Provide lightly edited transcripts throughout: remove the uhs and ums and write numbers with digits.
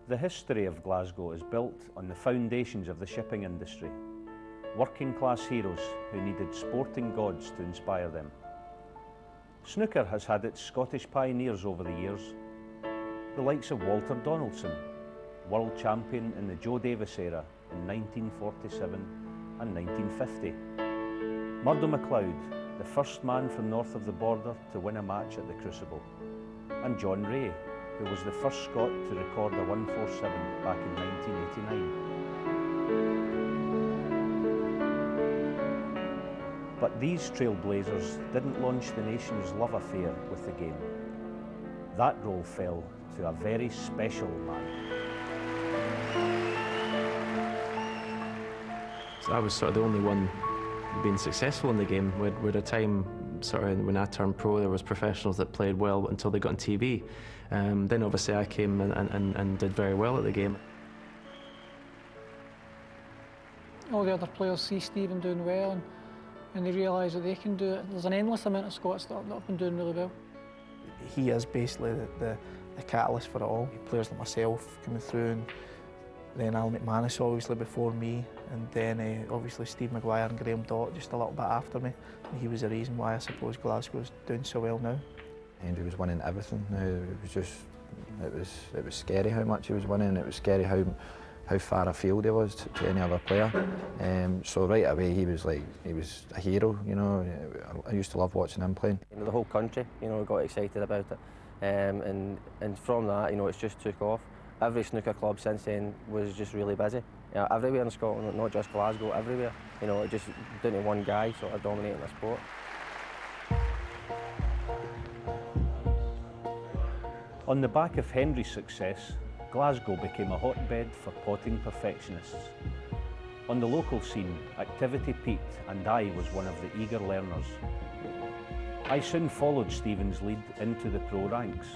The history of Glasgow is built on the foundations of the shipping industry. Working class heroes who needed sporting gods to inspire them. Snooker has had its Scottish pioneers over the years. The likes of Walter Donaldson, world champion in the Joe Davis era in 1947 and 1950. Murdo MacLeod, the first man from north of the border to win a match at the Crucible. And John Ray, who was the first Scot to record a 147 back in 1989. But these trailblazers didn't launch the nation's love affair with the game. That role fell to a very special man. So I was sort of the only one being successful in the game. We had a time, sort of, when I turned pro, there was professionals that played well until they got on TV. Then obviously I came and did very well at the game. All the other players see Stephen doing well and they realise that they can do it. There's an endless amount of Scots that have been doing really well. He is basically the catalyst for it all. Players like myself coming through, and then Al McManus obviously before me, and then obviously Steve Maguire and Graham Dott just a little bit after me. And he was the reason why I suppose Glasgow's doing so well now. And he was winning everything. It was just, it was scary how much he was winning. It was scary how far afield he was to any other player. So right away he was a hero. You know, I used to love watching him playing. The whole country, you know, got excited about it, and from that, you know, it's just took off. Every snooker club since then was just really busy. You know, everywhere in Scotland, not just Glasgow, everywhere. You know, it just down to one guy sort of dominating the sport. On the back of Henry's success, Glasgow became a hotbed for potting perfectionists. On the local scene, activity peaked and I was one of the eager learners. I soon followed Stephen's lead into the pro ranks,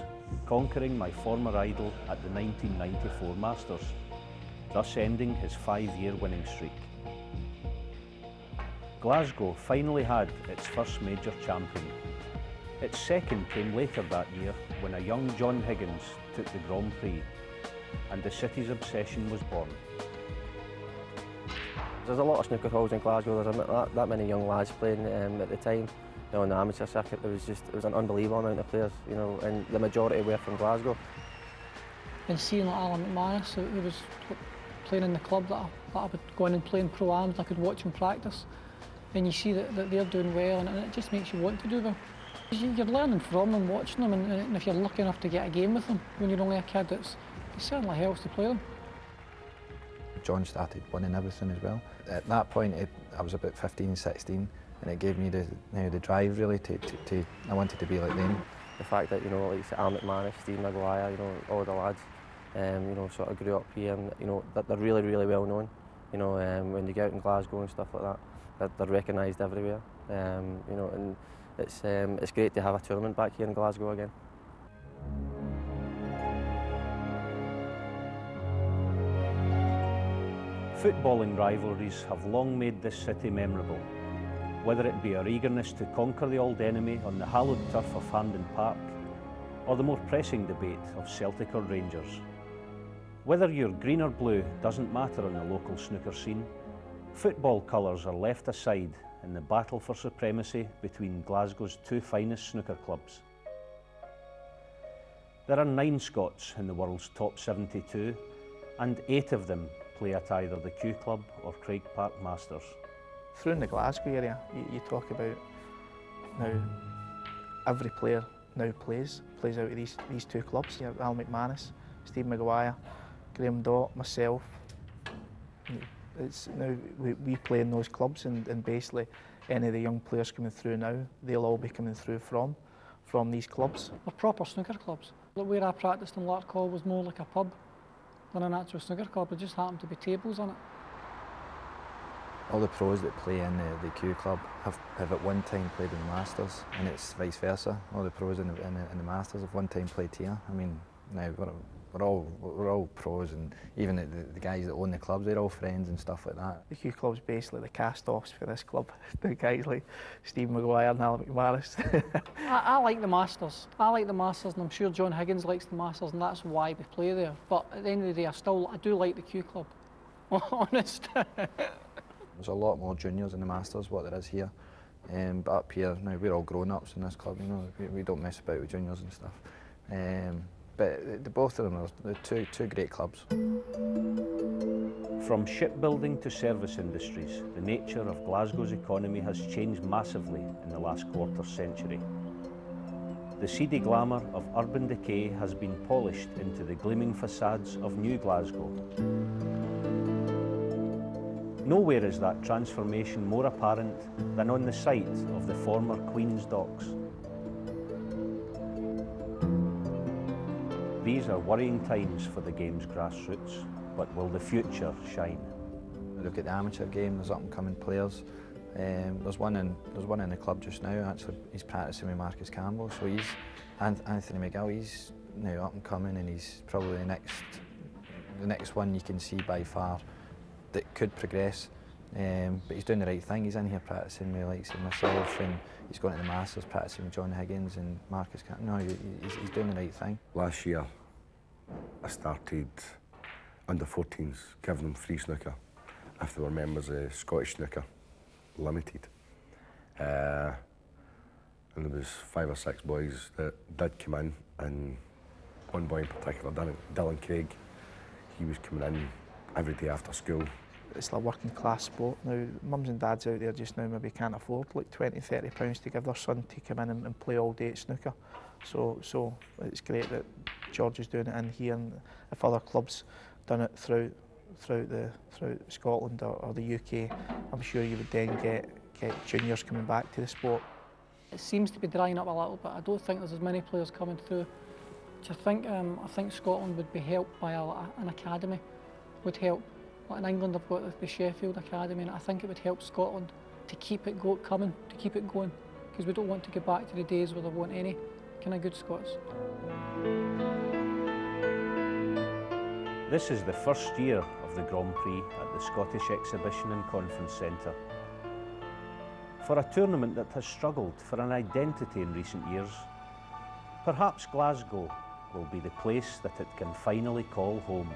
conquering my former idol at the 1994 Masters, thus ending his 5-year winning streak. Glasgow finally had its first major champion. Its second came later that year when a young John Higgins took the Grand Prix, and the city's obsession was born. There's a lot of snooker halls in Glasgow. There's that many young lads playing at the time. You know, on the amateur circuit, it was an unbelievable amount of players. You know, and the majority were from Glasgow. And seeing like Alan McManus, who was playing in the club that I would go in and play in pro-ams, I could watch him practice, and you see that they're doing well, and it just makes you want to do well. You're learning from them, watching them, and if you're lucky enough to get a game with them when you're only a kid, it certainly helps to play them. John started winning everything as well. At that point, I was about 15, 16, and it gave me the drive really I wanted to be like them. The fact that, you know, like Al McManus, Steve Maguire, you know, all the lads, you know, sort of grew up here, and you know that they're really, really well known. You know, when they get out in Glasgow and stuff like that, they're recognised everywhere. You know, and it's great to have a tournament back here in Glasgow again. Footballing rivalries have long made this city memorable, whether it be our eagerness to conquer the old enemy on the hallowed turf of Hampden Park, or the more pressing debate of Celtic or Rangers. Whether you're green or blue doesn't matter on the local snooker scene. Football colours are left aside in the battle for supremacy between Glasgow's two finest snooker clubs. There are 9 Scots in the world's top 72, and 8 of them play at either the Q Club or Craig Park Masters. Through in the Glasgow area, you talk about now every player now plays out of these 2 clubs. You have Al McManus, Steve Maguire, Graham Dott, myself. It's now we play in those clubs, and basically any of the young players coming through now, they'll all be coming through from these clubs. They're proper snooker clubs. Where I practiced in Larkhall was more like a pub than an actual snooker club. There just happened to be tables on it. All the pros that play in the Q Club have at one time played in the Masters, and it's vice versa. All the pros in the Masters have one time played here. I mean, now we're all pros, and even the guys that own the clubs, they're all friends and stuff like that. The Q Club's basically the cast-offs for this club. The guys like Steve Maguire and Alan McManus. I like the Masters. I like the Masters, and I'm sure John Higgins likes the Masters, and that's why we play there. But at the end of the day, I do like the Q Club. Honest. There's a lot more juniors in the Masters, what there is here. But up here, now we're all grown-ups in this club, you know, we don't mess about with juniors and stuff. But both of them are two great clubs. From shipbuilding to service industries, the nature of Glasgow's economy has changed massively in the last quarter century. The seedy glamour of urban decay has been polished into the gleaming facades of new Glasgow. Nowhere is that transformation more apparent than on the site of the former Queen's Docks. These are worrying times for the game's grassroots, but will the future shine? Look at the amateur game, there's up and coming players. There's one in the club just now, actually he's practicing with Marcus Campbell, so he's, Anthony McGill, he's now up and coming, and he's probably the next one you can see by far that could progress. But he's doing the right thing, he's in here practicing with likes of myself, and he's going to the Masters practicing with John Higgins and Marcus Campbell. No, he's doing the right thing. Last year I started under 14s, giving them free snooker if they were members of Scottish Snooker Limited. And there was 5 or 6 boys that did come in, and one boy in particular, Dylan Craig, he was coming in every day after school. It's a working class sport. Now, mums and dads out there just now maybe can't afford like £20–30 to give their son to come in and play all day at snooker. So it's great that George is doing it in here, and if other clubs done it throughout Scotland or the UK, I'm sure you would then get juniors coming back to the sport. It seems to be drying up a little bit. I don't think there's as many players coming through, which I think Scotland would be helped by an academy, would help. Like in England, I've got the Sheffield Academy, and I think it would help Scotland to keep it going, because we don't want to go back to the days where there weren't any kind of good Scots. This is the first year of the Grand Prix at the Scottish Exhibition and Conference Centre. For a tournament that has struggled for an identity in recent years, perhaps Glasgow will be the place that it can finally call home.